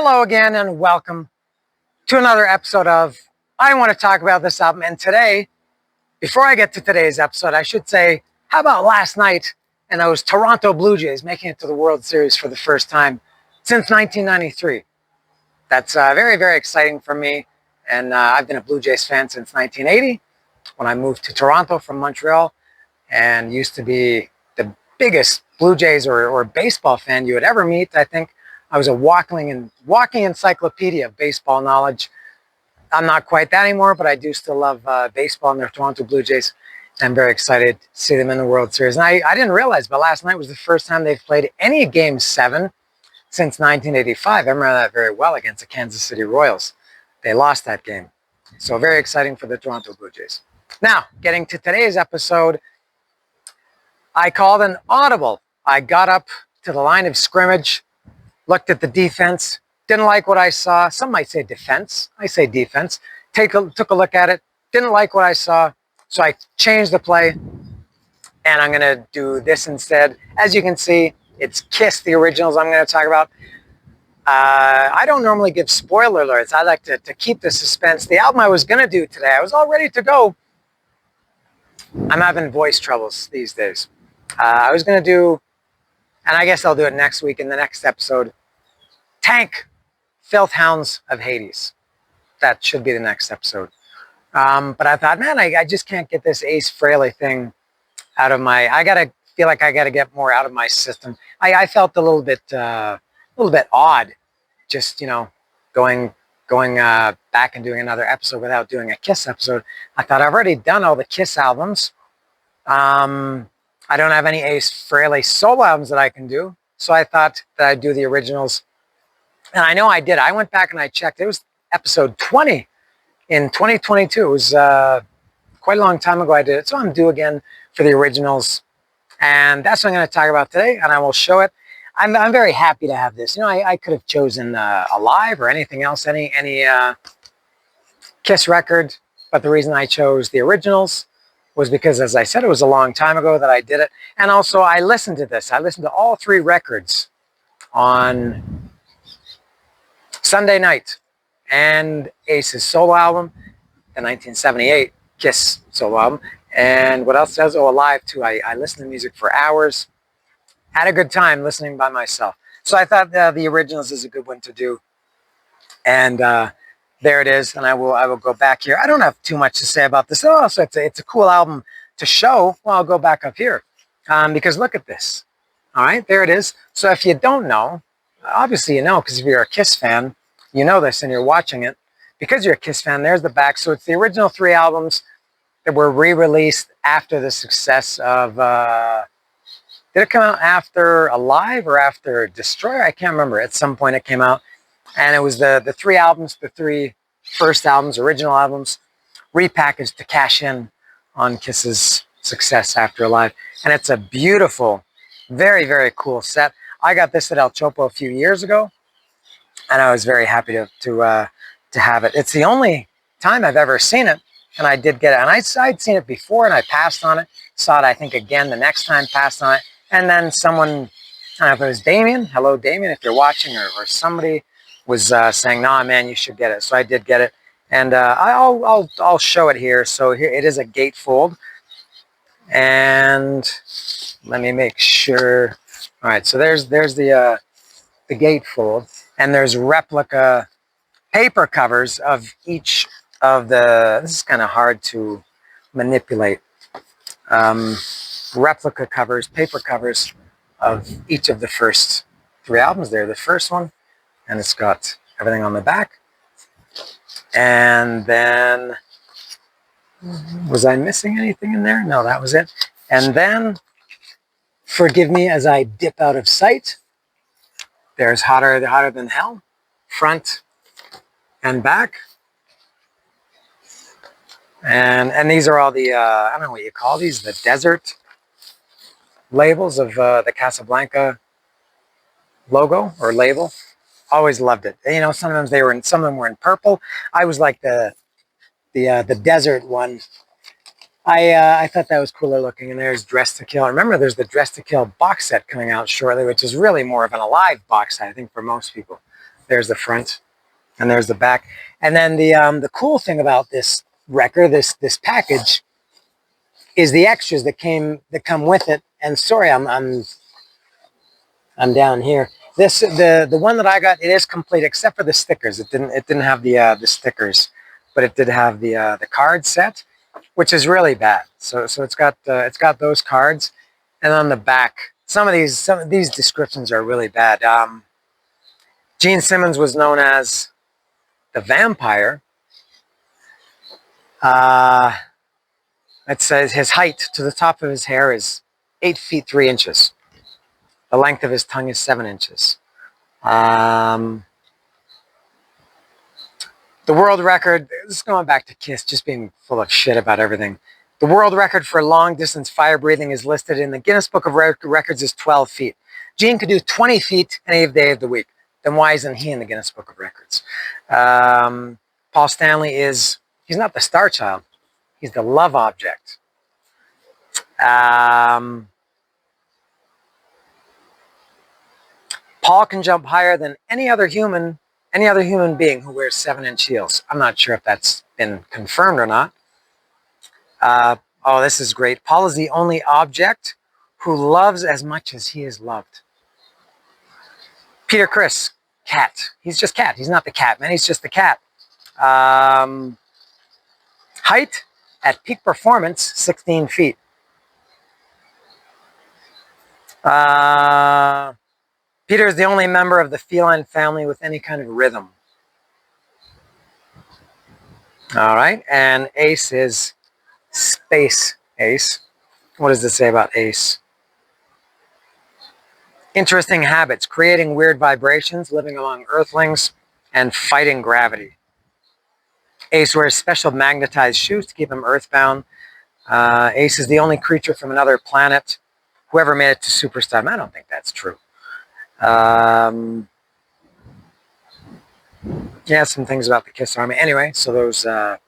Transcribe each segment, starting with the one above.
Hello again and welcome to another episode of I Want to Talk About This Album. And today, before I get to today's episode, I should say, how about last night and those Toronto Blue Jays making it to the World Series for the first time since 1993. That's very, very exciting for me. And I've been a Blue Jays fan since 1980 when I moved to Toronto from Montreal and used to be the biggest Blue Jays or baseball fan you would ever meet. I think I was a walking encyclopedia of baseball knowledge. I'm not quite that anymore, but I do still love baseball and the Toronto Blue Jays. I'm very excited to see them in the World Series. And I didn't realize, but last night was the first time they've played any Game 7 since 1985. I remember that very well against the Kansas City Royals. They lost that game. So very exciting for the Toronto Blue Jays. Now, getting to today's episode, I called an audible. I got up to the line of scrimmage, looked at the defense, didn't like what I saw. Some might say defense. I say defense. Took a look at it, didn't like what I saw. So I changed the play, and I'm going to do this instead. As you can see, it's Kiss, the originals I'm going to talk about. I don't normally give spoiler alerts. I like to keep the suspense. The album I was going to do today, I was all ready to go. I'm having voice troubles these days. I was going to do, and I guess I'll do it next week in the next episode, Tank, Filth Hounds of Hades. That should be the next episode. But I thought, man, I just can't get this Ace Frehley thing out of my, I feel like I gotta get more out of my system. I felt a little bit odd, just, going back and doing another episode without doing a Kiss episode. I thought I've already done all the Kiss albums. I don't have any Ace Frehley solo albums that I can do. So I thought that I'd do the originals. And I know I did. I went back and I checked. It was episode 20 in 2022. It was quite a long time ago I did it. So I'm due again for the originals. And that's what I'm going to talk about today. And I will show it. I'm very happy to have this. I could have chosen Alive or anything else, any Kiss record. But the reason I chose the originals was because, as I said, it was a long time ago that I did it. And also I listened to this. I listened to all three records on Sunday night, and Ace's solo album, the 1978 Kiss solo album, and what else does? Alive too. I listened to music for hours, had a good time listening by myself. So I thought the originals is a good one to do, and there it is. And I will go back here. I don't have too much to say about this. Also, it's a cool album to show. Well, I'll go back up here because look at this. All right, there it is. So if you don't know, obviously you know, because if you're a Kiss fan, you know this and you're watching it. Because you're a Kiss fan, there's the back. So it's the original three albums that were re-released after the success of, did it come out after Alive or after Destroyer? I can't remember. At some point it came out. And it was the three albums, the three first albums, original albums, repackaged to cash in on Kiss's success after Alive. And it's a beautiful, very, very cool set. I got this at El Chopo a few years ago, and I was very happy to have it. It's the only time I've ever seen it, and I did get it. And I'd seen it before, and I passed on it. Saw it, I think, again the next time, passed on it. And then someone, I don't know if it was Damien, hello Damien, if you're watching, or somebody was saying, nah, man, you should get it. So I did get it, and I'll show it here. So here it is, a gatefold, and let me make sure. All right, so there's the gatefold, and there's replica paper covers of each of the. This is kind of hard to manipulate. Replica covers, paper covers of each of the first three albums. There, the first one, and it's got everything on the back. And then, was I missing anything in there? No, that was it. And then, forgive me as I dip out of sight. There's Hotter Than Hell, front and back. And these are all the, I don't know what you call these, the desert labels of the Casablanca logo or label. Always loved it. Sometimes some of them were in purple. I was like the desert one. I thought that was cooler looking. And there's Dressed to Kill. Remember, there's the Dressed to Kill box set coming out shortly, which is really more of an Alive box set, I think, for most people. There's the front, and there's the back. And then the cool thing about this record, this package, is the extras that come with it. And sorry, I'm down here. The one that I got, it is complete except for the stickers. It didn't have the stickers, but it did have the card set, which is really bad. So it's got those cards, and on the back, some of these descriptions are really bad. Gene Simmons was known as the vampire. It says his height to the top of his hair is 8 feet 3 inches. The length of his tongue is 7 inches. The world record, this is going back to Kiss, just being full of shit about everything. The world record for long distance fire breathing is listed in the Guinness Book of Records as 12 feet. Gene could do 20 feet any day of the week. Then why isn't he in the Guinness Book of Records? Paul Stanley he's not the star child. He's the love object. Paul can jump higher than any other human being who wears 7-inch heels. I'm not sure if that's been confirmed or not. Oh, this is great. Paul is the only object who loves as much as he is loved. Peter Criss, cat. He's just cat. He's not the cat, man. He's just the cat. Height at peak performance, 16 feet. Peter is the only member of the feline family with any kind of rhythm. All right, and Ace is Space Ace. What does this say about Ace? Interesting habits, creating weird vibrations, living among earthlings, and fighting gravity. Ace wears special magnetized shoes to keep him earthbound. Ace is the only creature from another planet. Whoever made it to superstar. I don't think that's true. Yeah, some things about the Kiss Army. Anyway, so those, I'm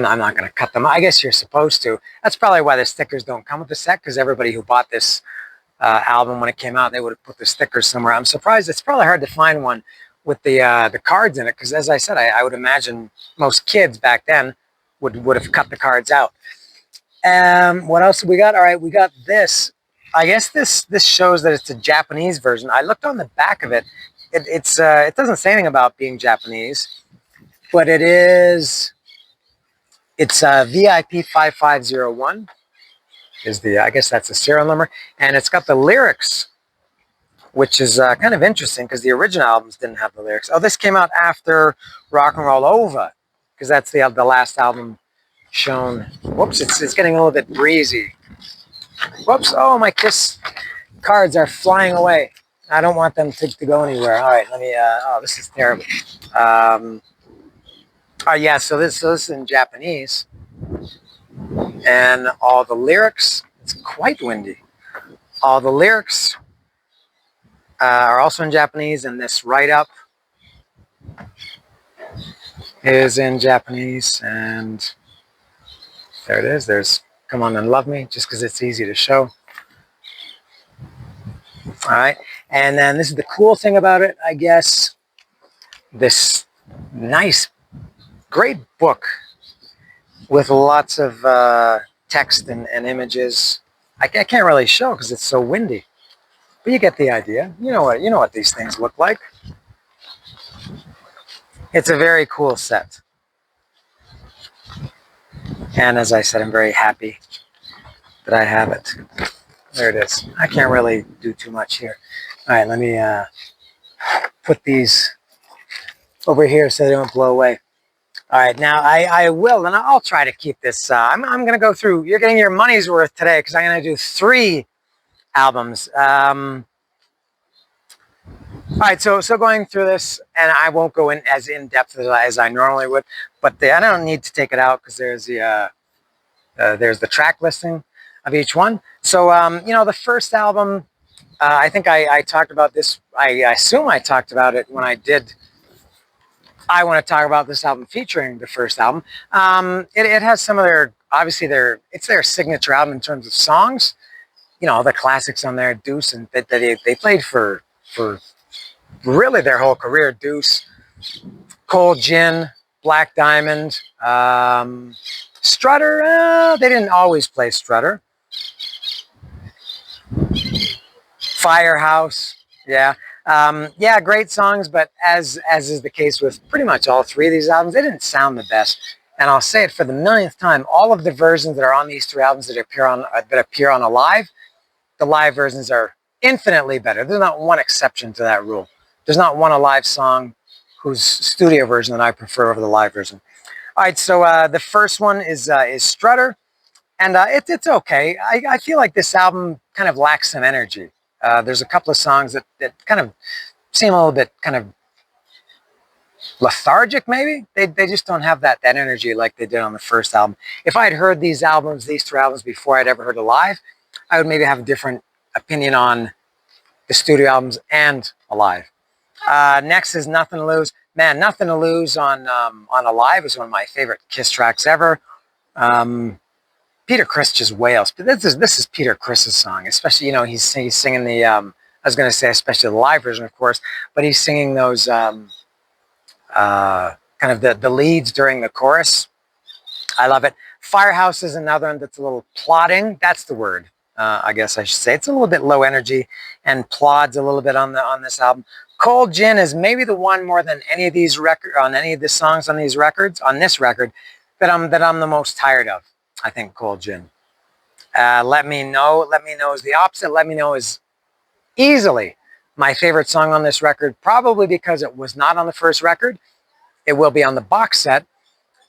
not going to cut them. I guess you're supposed to. That's probably why the stickers don't come with the set, because everybody who bought this album when it came out, they would have put the stickers somewhere. I'm surprised. It's probably hard to find one with the cards in it, because as I said, I would imagine most kids back then would have cut the cards out. What else have we got? All right, we got this. I guess this shows that it's a Japanese version. I looked on the back of it. It doesn't say anything about being Japanese, but it's VIP 5501 is I guess that's the serial number, and it's got the lyrics, which is kind of interesting because the original albums didn't have the lyrics. Oh, this came out after Rock and Roll Over, because that's the last album shown. Whoops, it's getting a little bit breezy. Whoops, oh, my Kiss cards are flying away. I don't want them to go anywhere. All right, let me, oh, this is terrible. Yeah, so this is in Japanese. And all the lyrics, it's quite windy. All the lyrics are also in Japanese, and this write-up is in Japanese, and there it is. There's Come On and Love Me, just because it's easy to show. All right, and then this is the cool thing about it, I guess. This nice, great book with lots of text and images. I can't really show because it's so windy, but you get the idea. You know what these things look like. It's a very cool set. And as I said, I'm very happy that I have it. There it is. I can't really do too much here. All right, let me put these over here so they don't blow away. All right, now I will, and I'll try to keep this. I'm going to go through. You're getting your money's worth today because I'm going to do 3 albums. All right, so going through this, and I won't go in as in-depth as I normally would, but I don't need to take it out because there's the track listing of each one. So, the first album, I think I talked about this. I assume I talked about it when I did. I want to talk about this album featuring the first album. It has some of obviously it's their signature album in terms of songs. The classics on there, Deuce, and that they played for really their whole career. Deuce, Cold Gin, Black Diamond, Strutter. They didn't always play Strutter. Firehouse, yeah. Yeah, great songs, but as is the case with pretty much all three of these albums, they didn't sound the best. And I'll say it for the millionth time: all of the versions that are on these three albums that appear on Alive, the live versions are infinitely better. There's not one exception to that rule. There's not one Alive song whose studio version that I prefer over the live version. All right, so the first one is Strutter, and it's okay. I feel like this album kind of lacks some energy. There's a couple of songs that kind of seem a little bit kind of lethargic, maybe. They just don't have that energy like they did on the first album. If I had heard these three albums, before I'd ever heard Alive, I would maybe have a different opinion on the studio albums and Alive. Next is Nothing to Lose. Man, Nothing to Lose on Alive is one of my favorite Kiss tracks ever. Peter Criss just wails. But this is Peter Criss's song, especially, he's singing the, I was going to say especially the live version, of course, but he's singing those kind of the leads during the chorus. I love it. Firehouse is another one that's a little plodding. That's the word, I guess I should say. It's a little bit low energy and plods a little bit on this album. Cold Gin is maybe the one more than any of these any of the songs on this record, that I'm the most tired of. I think Cold Gin. Let Me Know is the opposite. Let Me Know is easily my favorite song on this record, probably because it was not on the first record. It will be on the box set.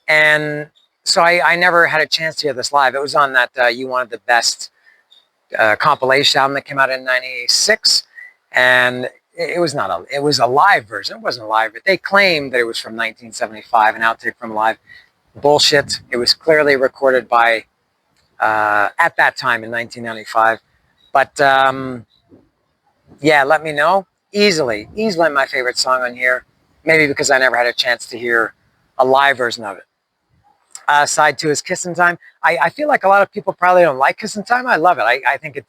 And so I never had a chance to hear this live. It was on that You Wanted the Best compilation album that came out in '96. And it was a live version. It wasn't a live, but they claimed that it was from 1975, an outtake from Live. Bullshit. It was clearly recorded by, at that time in 1995. But yeah, Let Me Know, easily my favorite song on here. Maybe because I never had a chance to hear a live version of it. Side 2 is Kissin' Time. I feel like a lot of people probably don't like Kissin' Time. I love it. I think it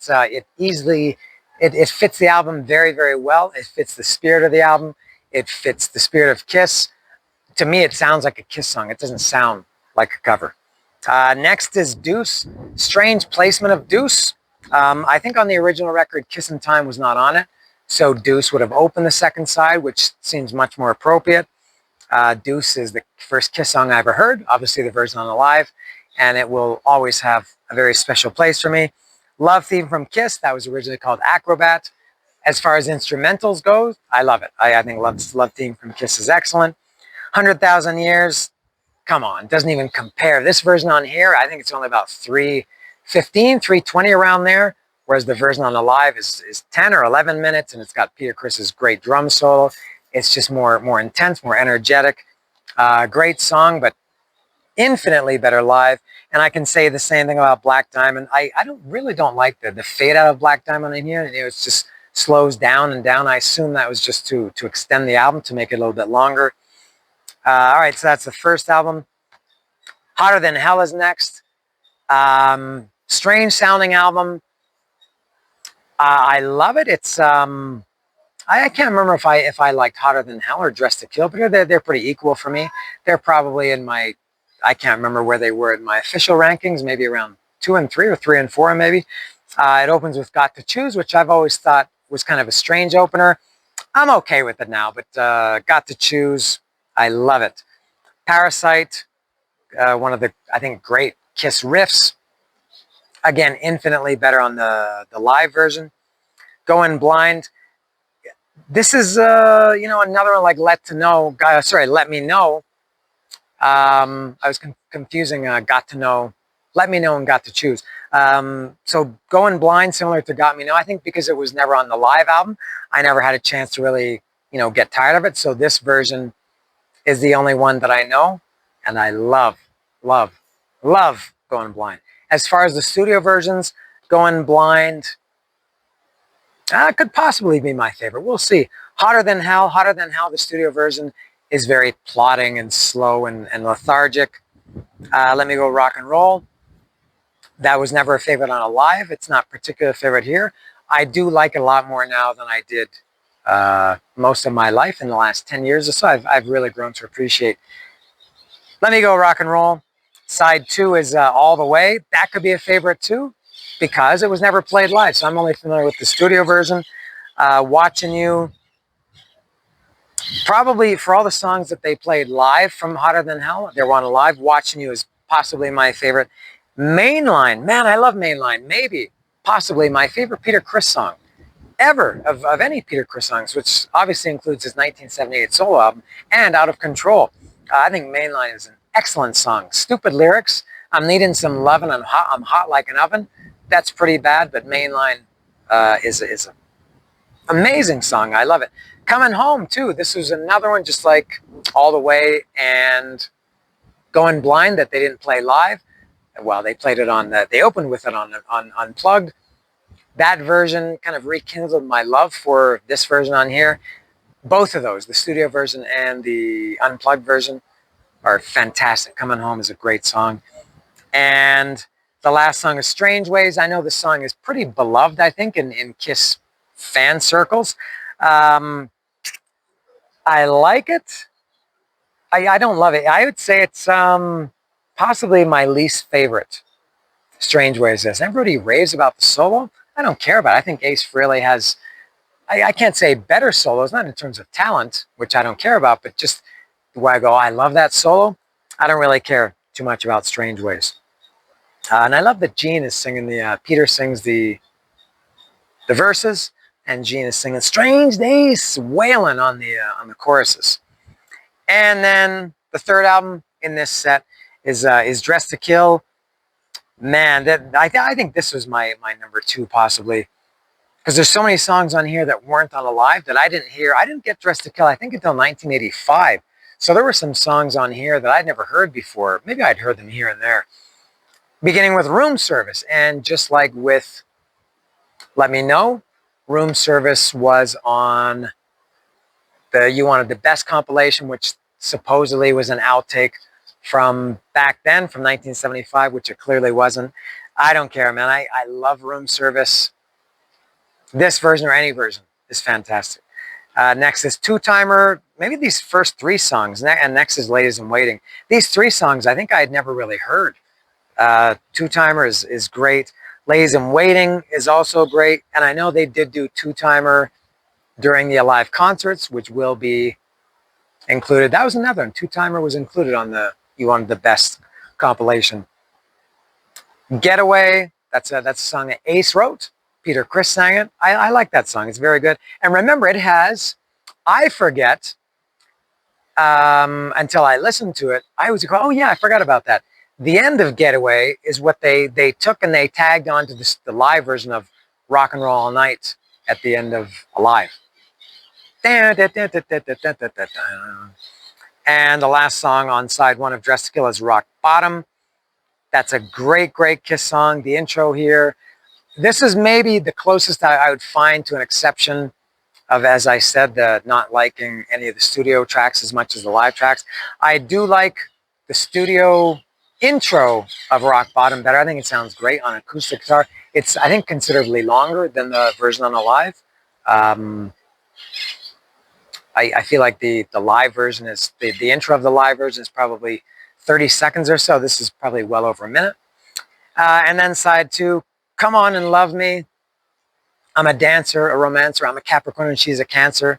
fits the album very, very well. It fits the spirit of the album. It fits the spirit of Kiss. To me, it sounds like a Kiss song. It doesn't sound like a cover. Next is Deuce. Strange placement of Deuce. I think on the original record, Kissin' Time was not on it. So Deuce would have opened the second side, which seems much more appropriate. Deuce is the first Kiss song I ever heard. Obviously, the version on Alive. And it will always have a very special place for me. Love Theme from Kiss. That was originally called Acrobat. As far as instrumentals go, I love it. I think Love Theme from Kiss is excellent. 100,000 Years, come on, doesn't even compare. This version on here, I think it's only about 3:15, 3:20 around there, whereas the version on Alive is 10 or 11 minutes, and it's got Peter Criss's great drum solo. It's just more intense, more energetic. Great song, but infinitely better live. And I can say the same thing about Black Diamond. I really don't like the fade out of Black Diamond in here. It's just slows down and down. I assume that was just to extend the album, to make it a little bit longer. All right, so that's the first album. Hotter Than Hell is next. Strange sounding album. I love it. It's I can't remember if I liked Hotter Than Hell or Dressed to Kill, but they're pretty equal for me. They're probably in my, I can't remember where they were in my official rankings, maybe around 2 and 3 or 3 and 4 maybe. It opens with Got to Choose, which I've always thought was kind of a strange opener. I'm okay with it now, but Got to Choose, I love it. Parasite, one of the, I think, great Kiss riffs. Again, infinitely better on the live version. Going Blind. This is, another one like Let Me Know. I was confusing Got to Know, Let Me Know and Got to Choose. So Going Blind, similar to Got Me Know, I think because it was never on the live album, I never had a chance to really, get tired of it. So this version is the only one that I know, and I love Going Blind. As far as the studio versions, Going Blind could possibly be my favorite. We'll see. Hotter Than Hell, the studio version is very plodding and slow and lethargic. Let Me Go Rock and Roll. That was never a favorite on Alive. It's not particularly a favorite here. I do like it a lot more now than I did most of my life in the last 10 years or so. I've really grown to appreciate. Let Me Go Rock and Roll. Side 2 is All the Way. That could be a favorite too, because it was never played live. So I'm only familiar with the studio version. Watching You, probably for all the songs that they played live from Hotter Than Hell, they were on live. Watching You is possibly my favorite. Mainline, man, I love Mainline. Maybe, possibly my favorite Peter Criss song ever of any Peter Criss songs, which obviously includes his 1978 solo album and Out of Control. I think Mainline is an excellent song. Stupid lyrics. I'm needing some loving. I'm hot like an oven. That's pretty bad, but Mainline is an amazing song. I love it. Coming Home too. This was another one, just like All the Way and Going Blind, that they didn't play live. Well, they played it on they opened with it on Unplugged. That version kind of rekindled my love for this version on here. Both of those, the studio version and the Unplugged version, are fantastic. Coming Home is a great song. And the last song is Strange Ways. I know this song is pretty beloved, I think, in Kiss fan circles. I like it. I don't love it. I would say it's possibly my least favorite. Strange Ways is. Everybody raves about the solo. I don't care about it. I think Ace Frehley has, I can't say better solos, not in terms of talent, which I don't care about, but just where I go, I love that solo. I don't really care too much about Strange Ways. And I love that Gene is singing Peter sings the verses, and Gene is singing Strange Days, wailing on the choruses. And then the third album in this set is Dressed to Kill. Man, I think this was my number 2 possibly, because there's so many songs on here that weren't on Alive that I didn't hear. I didn't get Dressed to Kill, I think, until 1985. So there were some songs on here that I'd never heard before. Maybe I'd heard them here and there. Beginning with Room Service, and just like with Let Me Know, Room Service was on the You Wanted the Best compilation, which supposedly was an outtake from back then, from 1975, which it clearly wasn't. I don't care, man. I love Room Service. This version or any version is fantastic. Next is Two Timer. Maybe these first 3 songs, and next is Ladies in Waiting. These 3 songs I think I had never really heard. Two Timer is great. Ladies in Waiting is also great. And I know they did do Two Timer during the Alive concerts, which will be included. That was another one. Two Timer was included on the You Wanted the Best compilation. Getaway, that's a song that Ace wrote. Peter Criss sang it. I like that song. It's very good. And remember, it has, I forget, until I listened to it, I was like, oh yeah, I forgot about that. The end of Getaway is what they took and they tagged onto the live version of Rock and Roll All Night at the end of Alive. And the last song on side 1 of Dressed to Kill is Rock Bottom. That's a great, great Kiss song. The intro here. This is maybe the closest I would find to an exception of, as I said, the not liking any of the studio tracks as much as the live tracks. I do like the studio intro of Rock Bottom better. I think it sounds great on acoustic guitar. It's, I think, considerably longer than the version on Alive. I feel like the live version is, the intro of the live version is probably 30 seconds or so. This is probably well over a minute. And then side 2, Come On and Love Me. I'm a dancer, a romancer. I'm a Capricorn and she's a Cancer.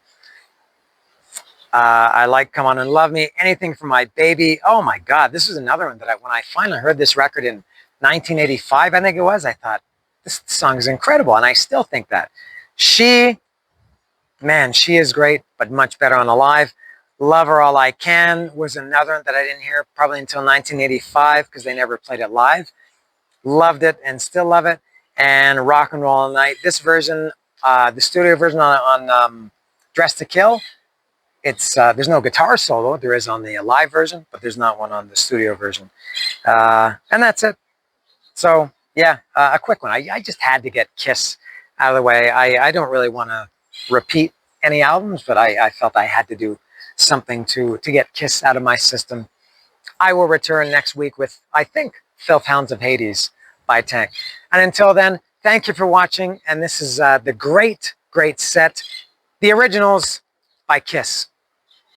I like Come On and Love Me. Anything for My Baby. Oh my God, this is another one that when I finally heard this record in 1985, I think it was, I thought, this song is incredible. And I still think that. She, man, she is great, but much better on Alive. Love Her All I Can was another one that I didn't hear probably until 1985 because they never played it live. Loved it and still love it. And Rock and Roll All Night. This version, the studio version on Dressed to Kill, it's there's no guitar solo. There is on the live version, but there's not one on the studio version. And that's it. So yeah, a quick one. I just had to get Kiss out of the way. I don't really want to repeat any albums, but I felt I had to do something to get Kiss out of my system. I will return next week with, I think, Filth Hounds of Hades by Tank. And until then, thank you for watching. And this is the great, great set The Originals by Kiss.